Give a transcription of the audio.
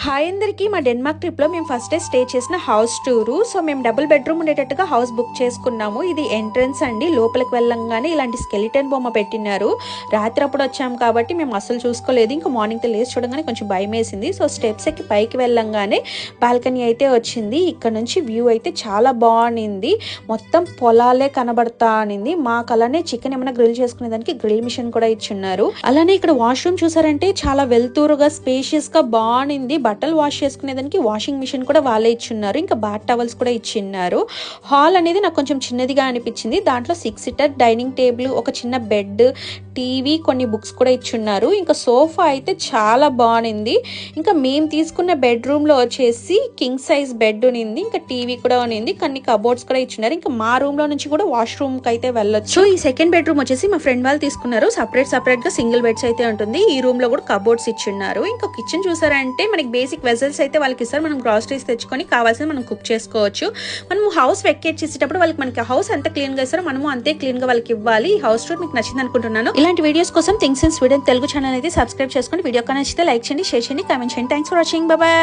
Hi అందరికీ మా Denmark trip లో మేము ఫస్ట్ డే స్టే చేసిన హౌస్ టూరు. సో మేము డబుల్ బెడ్రూమ్ ఉండేటట్టుగా హౌస్ బుక్ చేసుకున్నాము. ఇది ఎంట్రన్స్ అండి. లోపలికి వెళ్ళంగానే ఇలాంటి స్కెలిటన్ బొమ్మ పెట్టినారు. రాత్రి అప్పుడు వచ్చాము కాబట్టి మేము అసలు చూసుకోలేదు. ఇంకా మార్నింగ్ లేసి చూడగానే కొంచెం భయం వేసింది. సో స్టెప్స్ ఎక్కి పైకి వెళ్ళంగానే బాల్కనీ అయితే వచ్చింది. ఇక్కడ నుంచి వ్యూ అయితే చాలా బాగుంది. మొత్తం పొలాలే కనబడతా అనింది. మాకు అలానే చికెన్ ఏమైనా గ్రిల్ చేసుకునే దానికి గ్రిల్ మిషన్ కూడా ఇచ్చున్నారు. అలానే ఇక్కడ వాష్రూమ్ చూసారంటే చాలా వెల్తూరుగా స్పేషియస్ గా బాగుంది. బట్టలు వాష్ చేసుకునేదానికి వాషింగ్ మిషన్ కూడా వాళ్ళే ఇచ్చున్నారు. ఇంకా బాత్ టవల్స్ కూడా ఇచ్చిన్నారు. హాల్ అనేది నాకు కొంచెం చిన్నదిగా అనిపించింది. దాంట్లో 6 సీటర్ డైనింగ్ టేబుల్, ఒక చిన్న బెడ్, టీవీ, కొన్ని బుక్స్ కూడా ఇచ్చున్నారు. ఇంకా సోఫా అయితే చాలా బాగుంది. ఇంకా మేము తీసుకున్న బెడ్రూమ్ లో వచ్చేసి కింగ్ సైజ్ బెడ్ ఉంది. ఇంకా టీవీ కూడా ఉంది. కొన్ని కబోర్డ్స్ కూడా ఇచ్చున్నారు. ఇంకా మా రూమ్ లో నుంచి కూడా వాష్రూమ్ కి అయితే వెళ్ళొచ్చు. ఈ సెకండ్ బెడ్రూమ్ వచ్చేసి మా ఫ్రెండ్ వాళ్ళు తీసుకున్నారు. సపరేట్ గా సింగిల్ బెడ్స్ అయితే ఉంటుంది. ఈ రూమ్ లో కూడా కబోర్డ్స్ ఇచ్చున్నారు. ఇంకా కిచెన్ చూసారంటే మనకి బేసిక్ వెజల్స్ అయితే వాళ్ళకి ఇస్తారు. మనం గ్రాసరీస్ తెచ్చుకొని కావాల్సిన మనం కుక్ చేసుకోవచ్చు. మనం హౌస్ వెకేట్ చేసేటప్పుడు మనకి హౌస్ ఎంత క్లీన్ గా ఇస్తారో మనము అంతే క్లీన్ గా వాళ్ళకి ఇవ్వాలి. ఈ హౌస్ టూర్ మీకు నచ్చింది అనుకుంటున్నాను. ఇలాంటి వీడియోస్ కోసం things in Sweden Telugu channel అయితే సబ్స్క్రైబ్ చేసుకోండి. వీడియో నచ్చితే లైక్ చేయండి, షేర్ చేయండి, కామెంట్ చేయండి. Thanks for watching. By by.